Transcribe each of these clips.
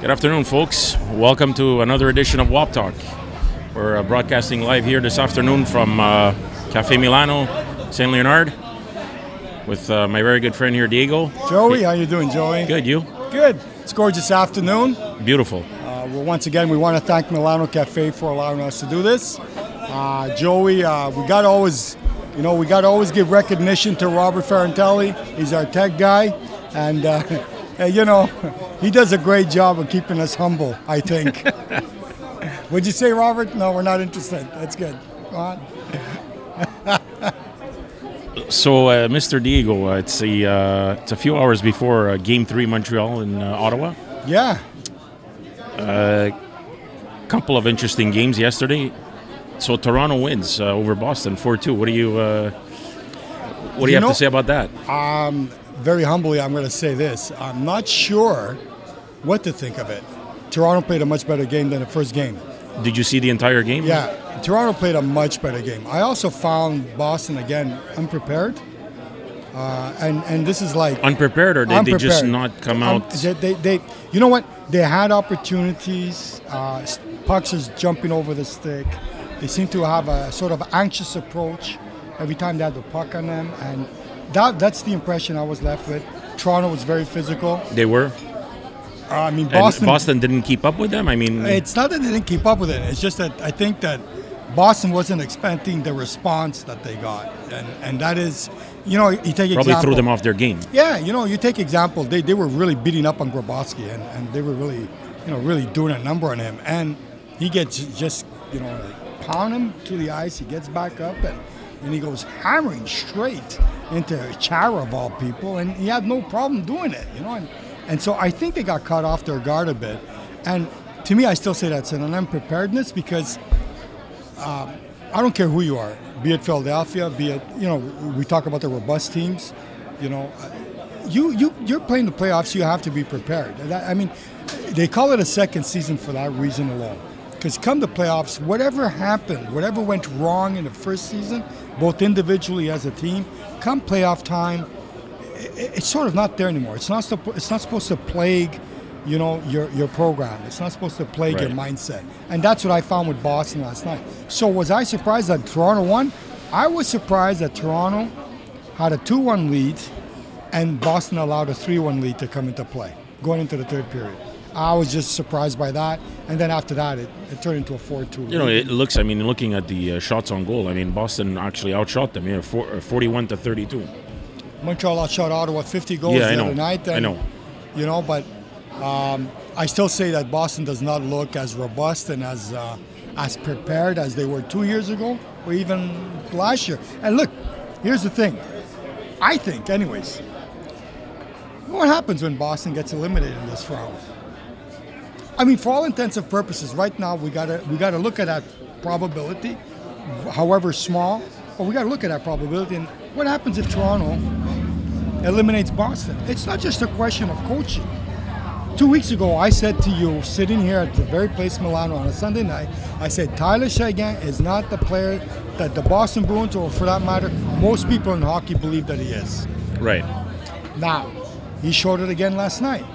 Good afternoon, folks. Welcome to another edition of WOPTalk. We're broadcasting live here this afternoon from Cafe Milano, St. Leonard, with my very good friend here, Diego. Joey, how you doing, Joey? Good, you? Good. It's a gorgeous afternoon. Beautiful. Well, once again, we want to thank Milano Cafe for allowing us to do this. Joey, we got to always give recognition to Robert Ferrantelli. He's our tech guy, and he does a great job of keeping us humble, I think. Would you say, Robert? No, we're not interested. That's good. Go on. So, Mr. Diego, it's a few hours before Game 3 Montreal in Ottawa. Yeah. Couple of interesting games yesterday. So Toronto wins over Boston 4-2. What do you have to say about that? Very humbly, I'm going to say this. I'm not sure what to think of it. Toronto played a much better game than the first game. Did you see the entire game? Yeah, Toronto played a much better game. I also found Boston, again, unprepared. And this is like... Unprepared, or did they just not come out? They you know what? They had opportunities. Pucks is jumping over the stick. They seem to have a sort of anxious approach every time they had the puck on them. And that's the impression I was left with. Toronto was very physical. They were? Boston didn't keep up with them? It's not that they didn't keep up with it. It's just that I think that Boston wasn't expecting the response that they got. And that is, you take probably threw them off their game. Yeah, you take example. They were really beating up on Grabowski, and they were really, really doing a number on him. And he gets just, pound him to the ice. He gets back up, and he goes hammering straight into Chara of all people. And he had no problem doing it, And so I think they got caught off their guard a bit. And to me, I still say that's an unpreparedness because I don't care who you are, be it Philadelphia, be it, we talk about the robust teams, you're playing the playoffs, you have to be prepared. They call it a second season for that reason alone. Because come the playoffs, whatever happened, whatever went wrong in the first season, both individually as a team, come playoff time, it's sort of not there anymore. It's not supposed to plague, your program. It's not supposed to plague your mindset. And that's what I found with Boston last night. So was I surprised that Toronto won? I was surprised that Toronto had a 2-1 lead and Boston allowed a 3-1 lead to come into play going into the third period. I was just surprised by that. And then after that, it turned into a 4-2 lead. It looks, looking at the shots on goal, Boston actually outshot them, 41-32. Montreal outshot Ottawa 50 goals the other night. And, I know. But I still say that Boston does not look as robust and as prepared as they were 2 years ago or even last year. And look, here's the thing. I think, anyways, what happens when Boston gets eliminated in this round? For all intents and purposes, right now we gotta look at that probability, however small, but we gotta look at that probability. And what happens if Toronto eliminates Boston? It's not just a question of coaching. 2 weeks ago, I said to you, sitting here at the very place Milano on a Sunday night, I said Tyler Seguin is not the player that the Boston Bruins, or for that matter, most people in hockey believe that he is. Right. Now, he showed it again last night.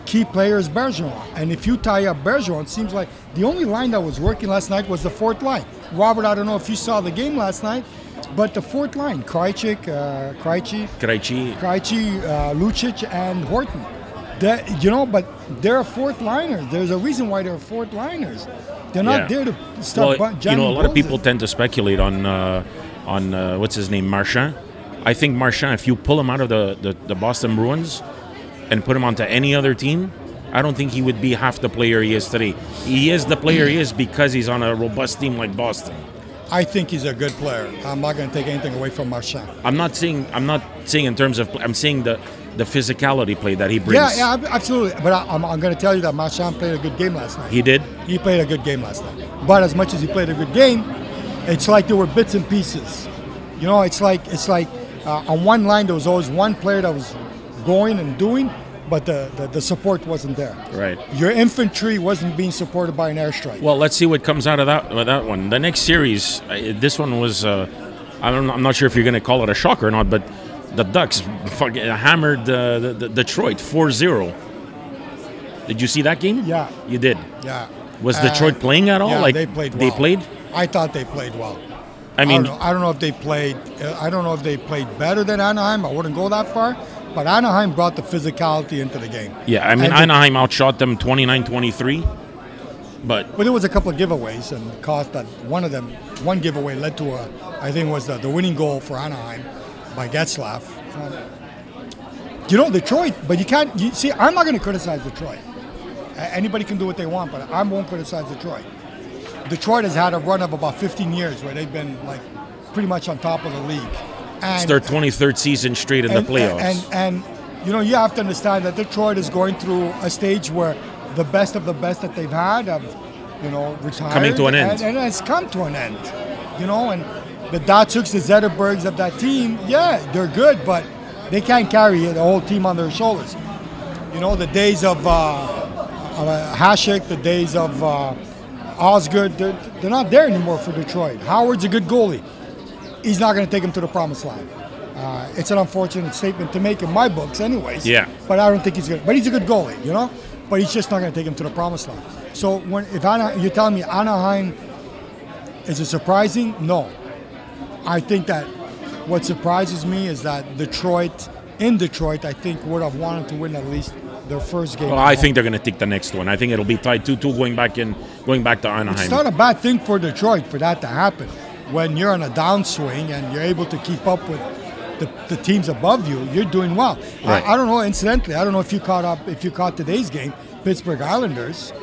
Key player is Bergeron. And if you tie up Bergeron, it seems like the only line that was working last night was the fourth line. Robert, I don't know if you saw the game last night, but the fourth line, Krejci, Lucic, and Horton. But they're fourth liners. There's a reason why they're fourth liners. They're not there to stop jamming a lot of people in. tend to speculate on what's his name, Marchand. I think Marchand, if you pull him out of the Boston Bruins and put him onto any other team, I don't think he would be half the player he is today. He is the player he is because he's on a robust team like Boston. I think he's a good player. I'm not going to take anything away from Marchand. I'm not saying in terms of. I'm saying the physicality play that he brings. Yeah, absolutely. But I'm going to tell you that Marchand played a good game last night. He did? He played a good game last night. But as much as he played a good game, it's like there were bits and pieces. It's like on one line there was always one player that was going and doing, but the support wasn't there. Right. Your infantry wasn't being supported by an airstrike. Well, let's see what comes out of that one. The next series, this one was, I'm not sure if you're going to call it a shock or not, but the Ducks fucking hammered the Detroit 4-0. Did you see that game? Yeah. You did? Yeah. Was Detroit playing at all? Yeah, like they played well. They played? I thought they played well. I mean, I don't know if they played. I don't know if they played better than Anaheim. I wouldn't go that far, but Anaheim brought the physicality into the game. Yeah, I mean, Anaheim outshot them 29-23, but there was a couple of giveaways and cost that one giveaway led to I think it was the winning goal for Anaheim by Getzlaf. Detroit, but you can't. See, I'm not going to criticize Detroit. Anybody can do what they want, but I won't criticize Detroit. Detroit has had a run of about 15 years where they've been like pretty much on top of the league. And, it's their 23rd season straight in the playoffs. And you have to understand that Detroit is going through a stage where the best of the best that they've had have, retired. Coming to an end. And it's come to an end. And the Datsuks, the Zetterbergs of that team, yeah, they're good, but they can't carry the whole team on their shoulders. The days of Hasek, the days of Osgood, they're not there anymore for Detroit. Howard's a good goalie. He's not going to take him to the promised land. It's an unfortunate statement to make in my books anyways. Yeah. But I don't think he's good. But he's a good goalie, But he's just not going to take him to the promised land. So if you're telling me Anaheim, is it surprising? No. I think that what surprises me is that in Detroit, I think would have wanted to win at least their first game. Well, I think they're going to take the next one. I think it'll be tied 2-2 going back to Anaheim. It's not a bad thing for Detroit for that to happen. When you're on a downswing and you're able to keep up with the teams above you, you're doing well. Right. I don't know. Incidentally, I don't know if you caught today's game, Pittsburgh Islanders.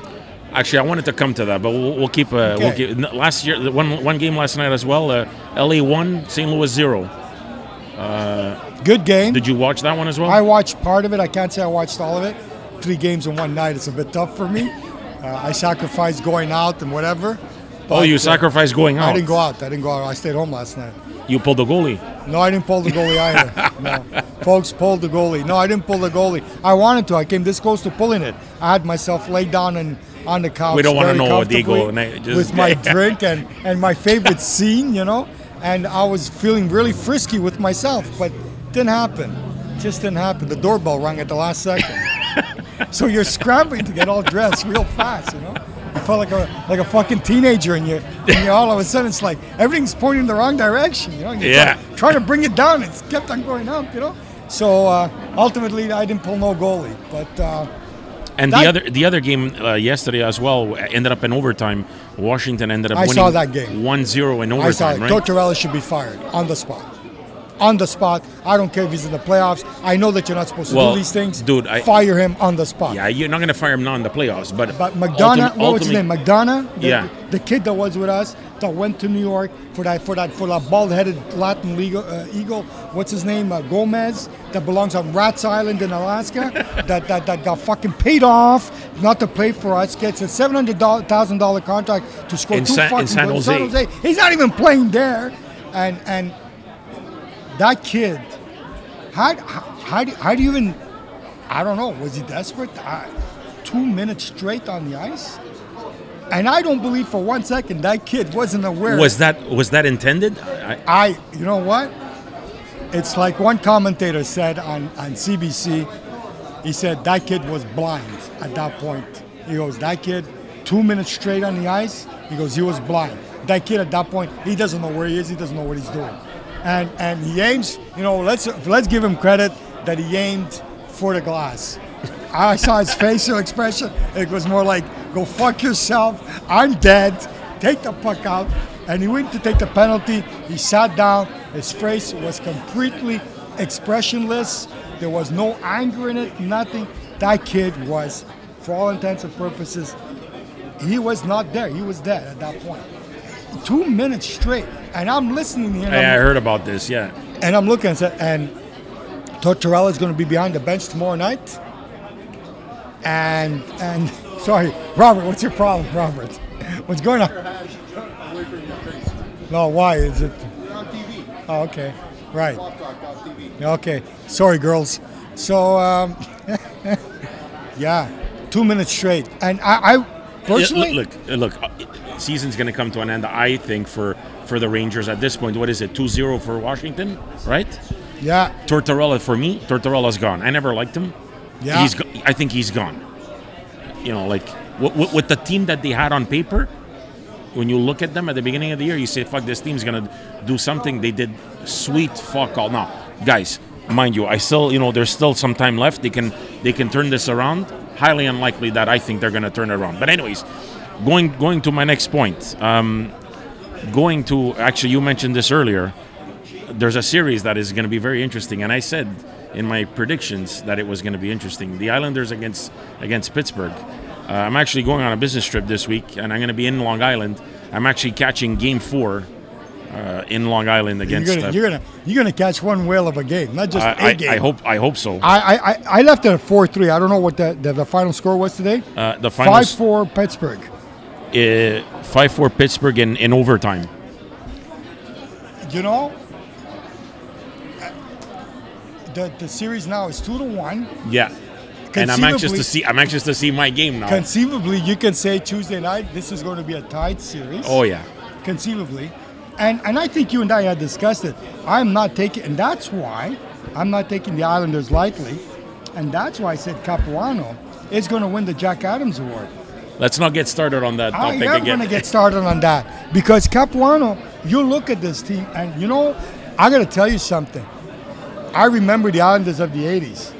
Actually, I wanted to come to that, but we'll keep. Okay. Last year, one game last night as well. LA 1, St. Louis 0. Good game. Did you watch that one as well? I watched part of it. I can't say I watched all of it. 3 games in one night. It's a bit tough for me. I sacrificed going out and whatever. But, you sacrificed going out? I didn't go out. I stayed home last night. You pulled the goalie? No, I didn't pull the goalie either. No. Folks pulled the goalie. No, I didn't pull the goalie. I wanted to. I came this close to pulling it. I had myself laid down on the couch. We don't want to know, Diego. Just, with my drink and my favorite scene, And I was feeling really frisky with myself, but didn't happen. Just didn't happen. The doorbell rang at the last second. So you're scrambling to get all dressed real fast, You felt like a fucking teenager, and you all of a sudden it's like everything's pointing in the wrong direction, You're trying to bring it down. It's kept on going up, So ultimately, I didn't pull no goalie, but. And the other game yesterday as well ended up in overtime. Washington ended up winning. I saw that game 1-0 in overtime. I saw it. Right? Tortorella should be fired on the spot. On the spot. I don't care if he's in the playoffs. I know that you're not supposed to do these things. Dude, fire him on the spot. Yeah, you're not going to fire him now in the playoffs. But McDonough, what was his name? McDonough? The kid that was with us, that went to New York for that bald-headed Latin eagle. What's his name? Gomez, that belongs on Rats Island in Alaska, that got fucking paid off not to play for us, gets a $700,000 contract to score in San Jose. He's not even playing there, and that kid, how do you even? I don't know. Was he desperate? 2 minutes straight on the ice, and I don't believe for 1 second that kid wasn't aware. Was that intended? You know what? It's like one commentator said on CBC. He said that kid was blind at that point. He goes, that kid, 2 minutes straight on the ice. He goes, he was blind. That kid at that point, he doesn't know where he is. He doesn't know what he's doing. And he aims, let's give him credit that he aimed for the glass. I saw his facial expression. It was more like, go fuck yourself. I'm dead. Take the puck out. And he went to take the penalty. He sat down. His face was completely expressionless. There was no anger in it, nothing. That kid was, for all intents and purposes, he was not there. He was dead at that point. 2 minutes straight. And I'm listening to him. I heard about this, yeah. And I'm looking and Tortorella is going to be behind the bench tomorrow night. And sorry, Robert, what's your problem, Robert? What's going on? Away from your face. No, why is it? You're on TV. Oh, okay. Right. WOPTalk.tv. Okay. Sorry, girls. So, yeah, 2 minutes straight. And I personally... Look, season's going to come to an end, I think, for the Rangers at this point. What is it, 2-0 for Washington, right? Yeah. Tortorella, for me, Tortorella's gone. I never liked him. Yeah. I think he's gone. You know, like with the team that they had on paper, when you look at them at the beginning of the year, you say, "Fuck, this team's gonna do something." They did sweet fuck all. Now, guys, mind you, I still, there's still some time left. They can turn this around. Highly unlikely that I think they're gonna turn it around. But anyways, going to my next point. Actually, you mentioned this earlier. There's a series that is going to be very interesting, and I said in my predictions that it was going to be interesting. The Islanders against Pittsburgh. I'm actually going on a business trip this week, and I'm going to be in Long Island. I'm actually catching Game 4 in Long Island against. You're gonna catch one whale of a game, not just a game. I hope so. I left it at 4-3. I don't know what the final score was today. The final 5-4 Pittsburgh. 5-4 Pittsburgh in overtime. You know, the series now is 2-1. Yeah. And I'm anxious to see my game now. Conceivably, you can say Tuesday night this is going to be a tied series. Oh yeah. Conceivably, and I think you and I had discussed it. I'm not taking, and that's why I'm not taking the Islanders lightly, and that's why I said Capuano is going to win the Jack Adams Award. Let's not get started on that topic again. I'm going to get started on that because Capuano, you look at this team, and I got to tell you something. I remember the Islanders of the '80s.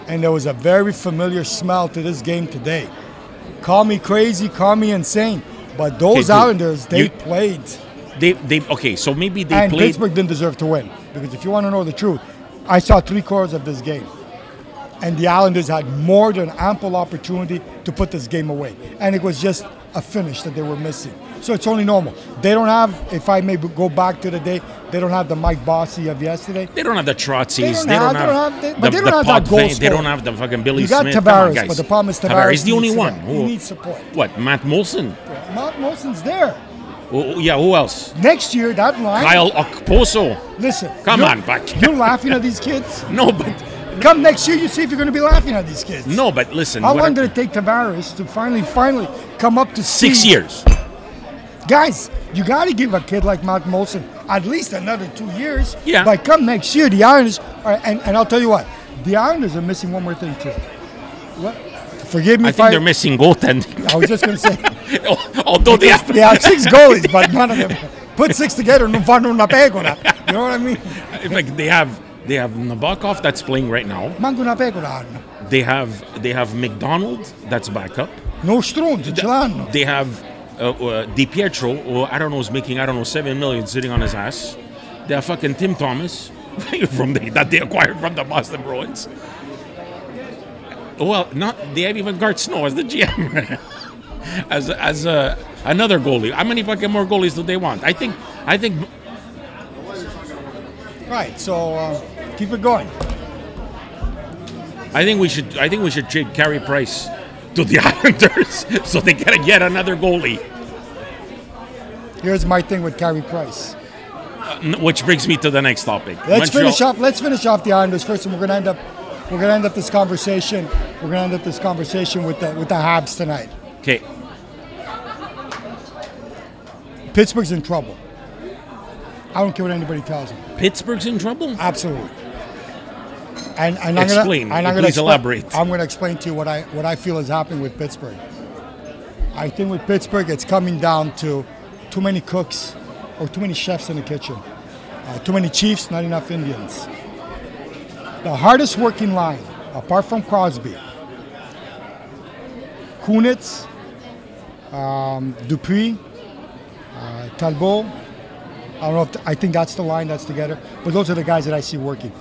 And there was a very familiar smell to this game today. Call me crazy, call me insane, but those Islanders, they played. So maybe they and played. Pittsburgh didn't deserve to win because if you want to know the truth, I saw 3/4 of this game, and the Islanders had more than ample opportunity to put this game away, and it was just a finish that they were missing. So it's only normal. They don't have, if I may go back to the day, they don't have the Mike Bossy of yesterday. They don't have the Trotzys. They don't have that goal scorer. They don't have the fucking Billy Smith. You got Tavares, but the problem is Tavares is the only one. He needs support. What, Matt Molson? Yeah, Matt Molson's there. Well, yeah, who else? Next year, that line. Kyle Okposo. Listen. Come on, fuck. You're laughing at these kids? No, but... Come next year, you see if you're going to be laughing at these kids. No, but listen. How long did it take Tavares to finally come up to speed? 6 years. Guys, you got to give a kid like Matt Molson at least another 2 years. Yeah. But come next year, the Islanders are, and I'll tell you what, the Islanders are missing one more thing too. What? Forgive me. I think they're missing goaltending. I was just going to say. Although they have 6 goalies, but none of them put 6 together. Non fanno una pecora. You know what I mean? Like they have Nabokov that's playing right now. Manco una pecora hanno. They have McDonald that's back up. No stronzi, ce l'hanno. They have Di Pietro, who I don't know is making $7 million sitting on his ass. They have fucking Tim Thomas that they acquired from the Boston Bruins. Well, they have even Gart Snow as the GM, as another goalie. How many fucking more goalies do they want? I think. Right. So keep it going. I think we should trade Carey Price to the Islanders so they gotta get another goalie. Here's my thing with Carey Price. Which brings me to the next topic. Let's finish off the Islanders first, and we're gonna end up this conversation. We're gonna end up this conversation with the Habs tonight. Okay. Pittsburgh's in trouble. I don't care what anybody tells them. Pittsburgh's in trouble? Absolutely. And Please elaborate. I'm going to explain to you what I feel is happening with Pittsburgh. I think with Pittsburgh, it's coming down to too many cooks or too many chefs in the kitchen. Too many Chiefs, not enough Indians. The hardest working line, apart from Crosby, Kunitz, Dupuis, Talbot. I don't know I think that's the line that's together, but those are the guys that I see working.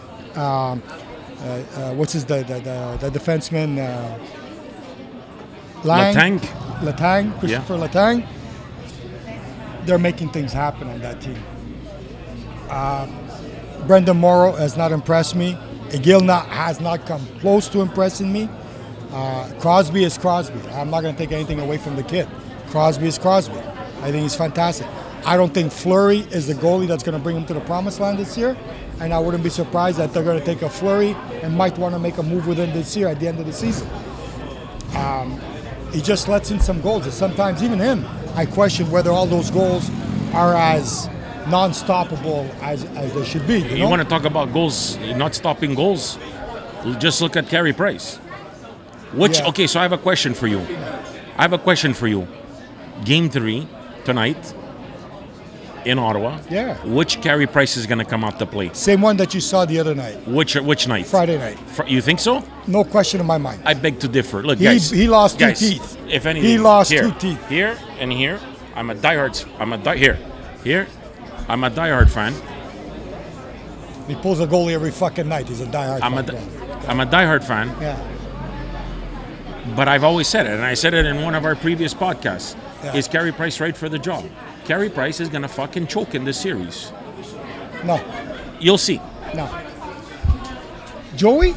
What's the defenseman? Letang, Christopher Letang. They're making things happen on that team. Brendan Morrow has not impressed me. Igilna has not come close to impressing me. Crosby is Crosby. I'm not going to take anything away from the kid. Crosby is Crosby. I think he's fantastic. I don't think Fleury is the goalie that's going to bring him to the promised land this year. And I wouldn't be surprised that they're going to take a Fleury and might want to make a move with him this year at the end of the season. He just lets in some goals. And sometimes even him, I question whether all those goals are as non-stoppable as they should be. You know? want to talk about goals, not stopping goals? Just look at Carey Price. Yeah. Okay, so I have a question for you. Game 3 tonight in Ottawa. Yeah. Which Carey Price is going to come out to play? Same one that you saw the other night, Which night? Friday night. You think so? No question in my mind. I beg to differ. Look, He- guys. he lost two guys, teeth. If anything, He lost here, 2 teeth. Here and here. I'm a diehard fan. He pulls a goalie every fucking night. He's a diehard fan. I'm a diehard fan. Yeah. But I've always said it, and I said it in one of our previous podcasts. Yeah. Is Carey Price right for the job? Carey Price is gonna fucking choke in this series. No. You'll see. No. Joey,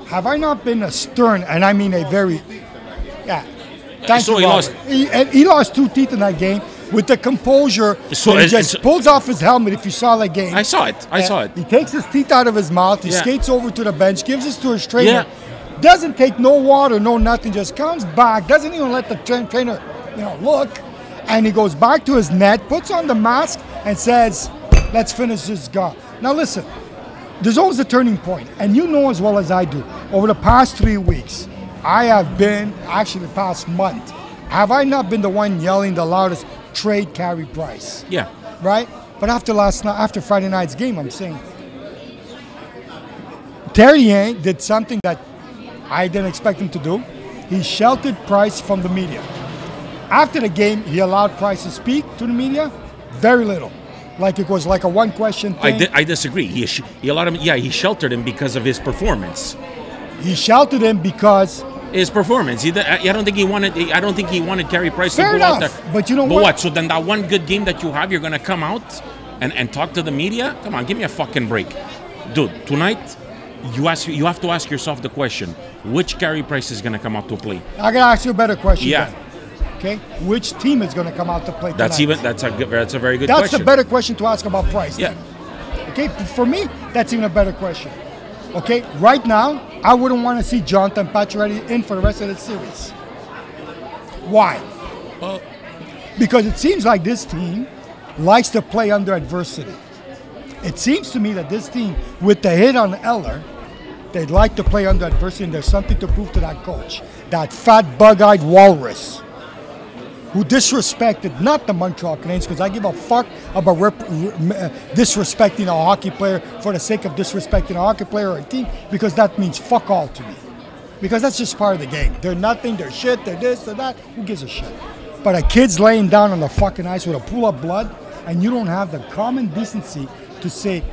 have I not been a stern, and I mean a very, yeah. Thank So you, he Robert. He lost 2 teeth in that game with the composure. So when he it's- just pulls off his helmet. If you saw that game, I saw it. He takes his teeth out of his mouth. He Yeah. skates over to the bench, gives it to his trainer. Yeah. Doesn't take no water, no nothing. Just comes back. Doesn't even let the trainer, look. And he goes back to his net, puts on the mask, and says, "Let's finish this guy." Now listen, there's always a turning point, and you know as well as I do. Over the past 3 weeks, I have been actually the past month. Have I not been the one yelling the loudest? Trade Carey Price. Yeah. Right? But after Friday night's game, I'm saying Terrien did something that I didn't expect him to do. He sheltered Price from the media. After the game, he allowed Price to speak to the media. Very little. Like it was like a one-question thing. I disagree. He allowed him. Yeah, he sheltered him because of his performance. He sheltered him because His performance. I don't think he wanted Carey Price Fair to go out enough, there. but you know But what? what? So then that one good game that you have, you're gonna come out and talk to the media? Come on, give me a fucking break, dude. Tonight, you have to ask yourself the question: which Carey Price is gonna come out to play? I gotta ask you a better question. Yeah. then. Okay. Which team is going to come out to play tonight? That's a very good That's question. a better question to ask about Price. Yeah. Okay. For me, that's even a better question. Okay. Right now, I wouldn't want to see Jonathan Pacioretty in for the rest of the series. Why? Because it seems like this team likes to play under adversity. It seems to me that this team, with the hit on Eller, they'd like to play under adversity, and there's something to prove to that coach. That fat, bug-eyed walrus who disrespected not the Montreal Canadiens, because I give a fuck about disrespecting a hockey player for the sake of disrespecting a hockey player or a team, because that means fuck all to me. Because that's just part of the game. They're nothing, they're shit, they're this, they're that. Who gives a shit? But a kid's laying down on the fucking ice with a pool of blood, and you don't have the common decency to say,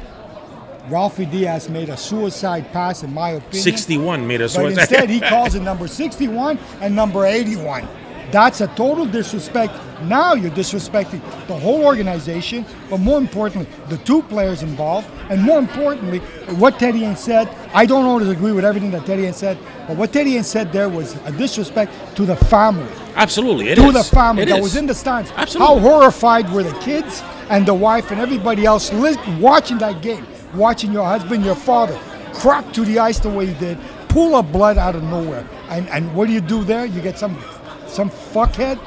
Ralphie Diaz made a suicide pass, in my opinion. 61 made a But suicide. instead, he calls it number 61 and number 81. That's a total disrespect. Now you're disrespecting the whole organization, but more importantly, the 2 players involved, and more importantly, what Terrien said. I don't always agree with everything that Terrien said, but what Terrien said there was a disrespect to the family. Absolutely, it To is. the family It that is. was in the stands. Absolutely. How horrified were the kids and the wife and everybody else watching that game, watching your husband, your father, crack to the ice the way he did, pool of blood out of nowhere. And what do you do there? You get some fuckhead?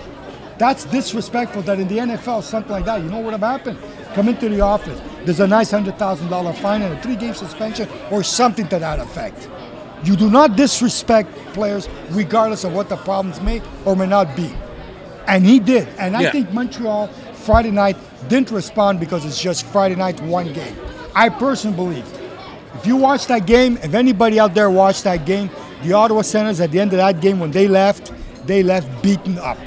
That's disrespectful. That in the NFL, something like that, you know what would have happened? Come into the office. There's a nice $100,000 fine and a 3-game suspension or something to that effect. You do not disrespect players regardless of what the problems may or may not be. And he did. And I think Montreal Friday night didn't respond because it's just Friday night, one game. I personally believe. If you watch that game, if anybody out there watched that game, the Ottawa Senators at the end of that game when they left beaten up.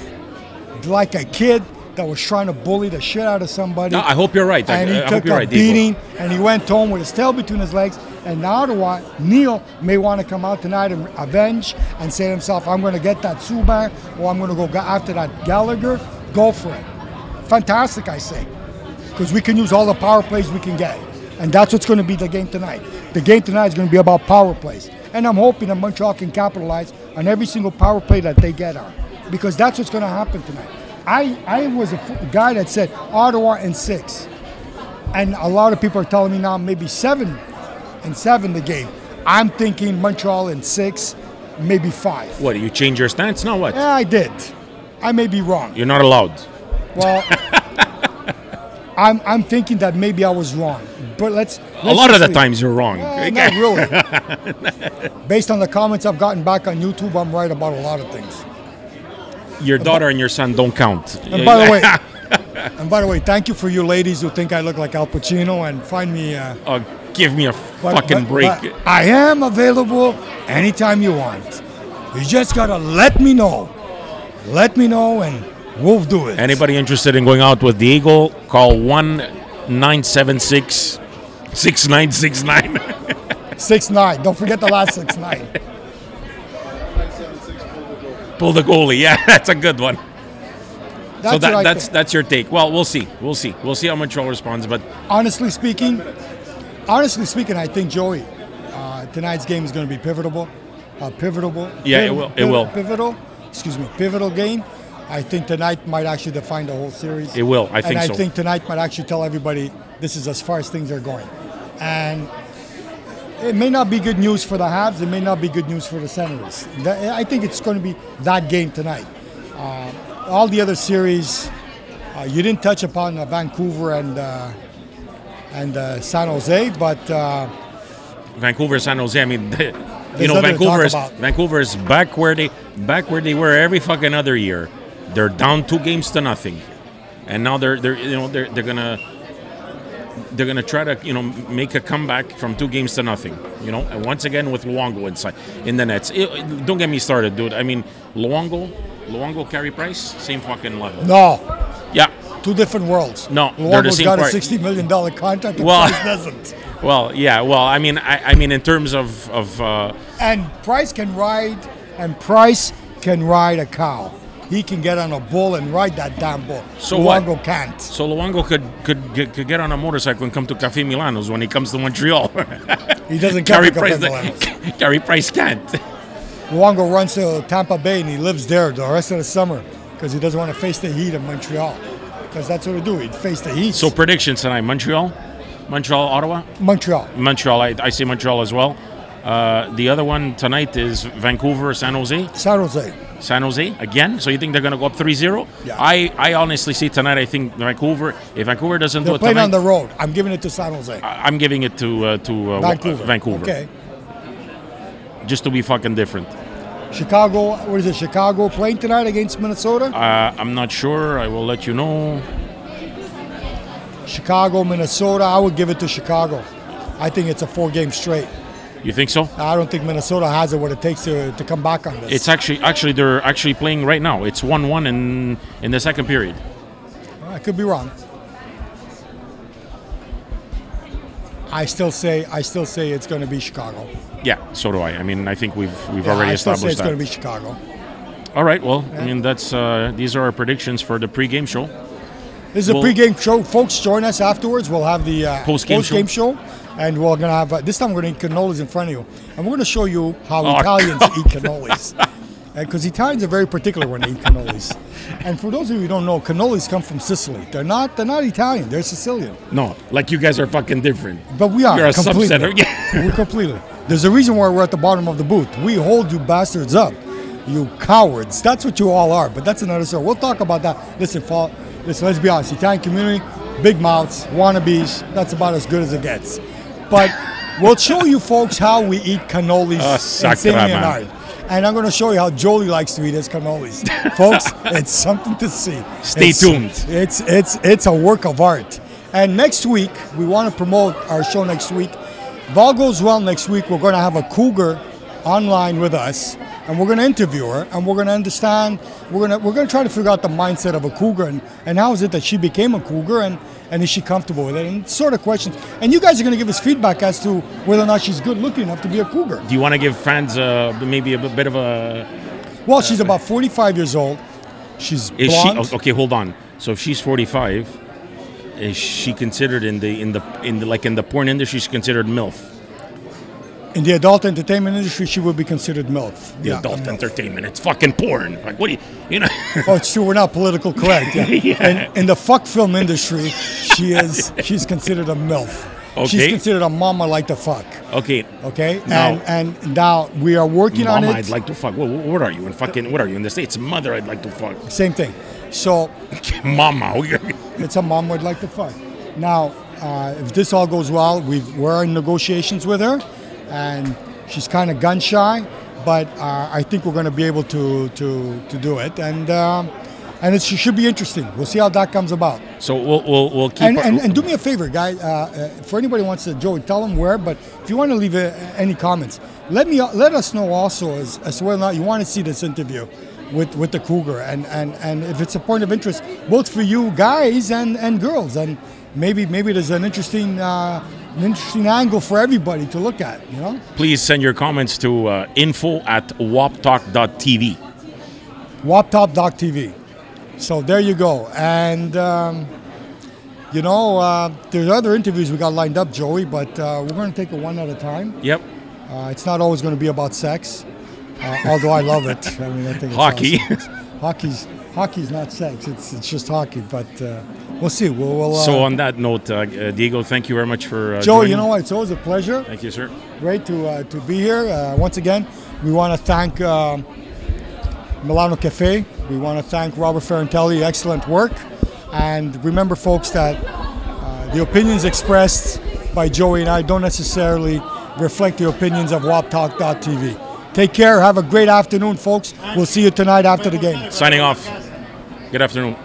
Like a kid that was trying to bully the shit out of somebody. No, I hope you're right. And he I hope took you're a right, Devo. beating, and he went home with his tail between his legs. And now Ottawa, Neil may want to come out tonight and avenge and say to himself, I'm going to get that Subban, or I'm going to go after that Gallagher. Go for it. Fantastic, I say. Because we can use all the power plays we can get. And that's what's going to be the game tonight. The game tonight is going to be about power plays. And I'm hoping that Montreal can capitalize on every single power play that they get on. Because that's what's going to happen tonight. I was a guy that said Ottawa in 6. And a lot of people are telling me now maybe 7 the game. I'm thinking Montreal in 6, maybe 5. What, you change your stance? No, what? Yeah, I did. I may be wrong. You're not allowed. Well, I'm thinking that maybe I was wrong, but let's A lot of the see. times you're wrong. Not really. Based on the comments I've gotten back on YouTube, I'm right about a lot of things. Your daughter and your son don't count. And by the way, thank you for you ladies who think I look like Al Pacino and find me. Oh, give me a fucking break. But I am available anytime you want. You just gotta let me know. Let me know, and we'll do it. Anybody interested in going out with Diego, call 1-976-6969. 6'9". Don't forget the last 6'9". Pull the goalie. Yeah, that's a good one. That's So what I that's think. that's your take. Well, we'll see. We'll see how Montreal responds. But Honestly speaking, I think Joey, tonight's game is going to be pivotal. Yeah, it will. It will. Pivotal game. I think tonight might actually define the whole series. It will. I think and so. I think tonight might actually tell everybody this is as far as things are going. And it may not be good news for the Habs. It may not be good news for the Senators. I think it's going to be that game tonight. All the other series, you didn't touch upon Vancouver and San Jose, but Vancouver, San Jose. I mean, There's nothing to talk about. Vancouver is back where they were every fucking other year. They're down 2-0, and now they're gonna try to make a comeback from 2-0. And once again with Luongo in the nets. Don't get me started, dude. I mean, Luongo, Carey Price, same fucking level. no, Yeah. two different worlds. No, they're the Luongo's same got part. a $60 million contract, and Well- Price doesn't. Well, yeah. Well, I mean, in terms of And Price can ride a cow. He can get on a bull and ride that damn bull. So what? Luongo can't. So Luongo could get on a motorcycle and come to Café Milanos when he comes to Montreal. He doesn't come Carey to Price, Café Milanos. Carey Price can't. Luongo runs to Tampa Bay and he lives there the rest of the summer because he doesn't want to face the heat of Montreal. Because that's what he do. He'd face the heat. So predictions tonight: Montreal, Ottawa, Montreal. Montreal. I say Montreal as well. The other one tonight is Vancouver, San Jose. San Jose. San Jose again. So you think they're going to go up 3-0? Yeah. I honestly see tonight. I think Vancouver. If Vancouver doesn't do They're it playing tonight, on the road. I'm giving it to San Jose. I'm giving it to Vancouver. Okay. Just to be fucking different. Chicago, what is it? Chicago playing tonight against Minnesota? I'm not sure. I will let you know. Chicago, Minnesota. I would give it to Chicago. I think it's a 4-game straight. You think so? I don't think Minnesota has it what it takes to come back on this. It's actually they're actually playing right now. It's 1-1 in the second period. I could be wrong. I still say it's going to be Chicago. Yeah, so do I. I mean, I think we've Yeah, already I still say established it's that. going to be Chicago. All right. Well, I mean, that's these are our predictions for the pregame show. This is a Well- pregame show. Folks, join us afterwards. We'll have the Post-game show. And we're going to have, this time we're going to eat cannolis in front of you. And we're going to show you how Oh, Italians eat cannolis. Because Italians are very particular when they eat cannolis. And for those of you who don't know, cannolis come from Sicily. They're not Italian. They're Sicilian. No, like you guys are fucking different. But we are You're a completely. subset of- yeah. We're completely. There's a reason why we're at the bottom of the booth. We hold you bastards up. You cowards. That's what you all are. But that's another story. We'll talk about that. Listen, let's be honest. Italian community, big mouths, wannabes. That's about as good as it gets. But we'll show you folks how we eat cannolis in sacra, St. man. Leonard. And I'm going to show you how Jolie likes to eat his cannolis. Folks, it's something to see. Stay tuned. It's a work of art. And next week, we want to promote our show next week. If all goes well next week, we're going to have a cougar online with us. And we're going to interview her, and we're going to understand. We're going to try to figure out the mindset of a cougar, and how is it that she became a cougar, and is she comfortable with it, and sort of questions. And you guys are going to give us feedback as to whether or not she's good looking enough to be a cougar. Do you want to give fans maybe a bit of a? Well, she's about 45 years old. She's Is blonde. she okay? Hold on. So if she's 45, is she considered in the porn industry? She's considered MILF. In the adult entertainment industry, she would be considered MILF. The Yeah, adult a MILF. entertainment. It's fucking porn. Like what do you know? Oh, it's true. We're not political correct. Yeah. Yeah. And in the fuck film industry, she's considered a MILF. She's Okay. considered a mama like to fuck. Okay. Okay, Now- and now we are working on Mama, it. I'd like to fuck. What are you in fucking? What are you in the States? Mother, I'd like to fuck. Same thing. So Mama. it's a mom would like to fuck. Now, if this all goes well, we're in negotiations with her, and she's kind of gun shy, but I think we're going to be able to do it, and it should be interesting. We'll see how that comes about. So we'll keep. And do me a favor, guys. For anybody who wants to, Joey, tell them where. But if you want to leave any comments, let us know also as to whether or not you want to see this interview with the Cougar, and if it's a point of interest both for you guys and girls, and maybe there's an interesting angle for everybody to look at. You know. Please send your comments to info@WOPTalk.tv. WOPTalk.tv. So there you go. And, there's other interviews we got lined up, Joey, but we're going to take it one at a time. Yep. It's not always going to be about sex, although I love it. I mean, I think it's hockey. Awesome. Hockey's not sex. It's just hockey. But we'll see. We'll so on that note, Diego, thank you very much for Joey, joining. you know what? It's always a pleasure. Thank you, sir. Great to be here. Once again, we want to thank Milano Cafe. We want to thank Robert Ferrantelli. Excellent work. And remember, folks, that the opinions expressed by Joey and I don't necessarily reflect the opinions of WOPTalk.tv. Take care. Have a great afternoon, folks. We'll see you tonight after the game. Signing off. Good afternoon.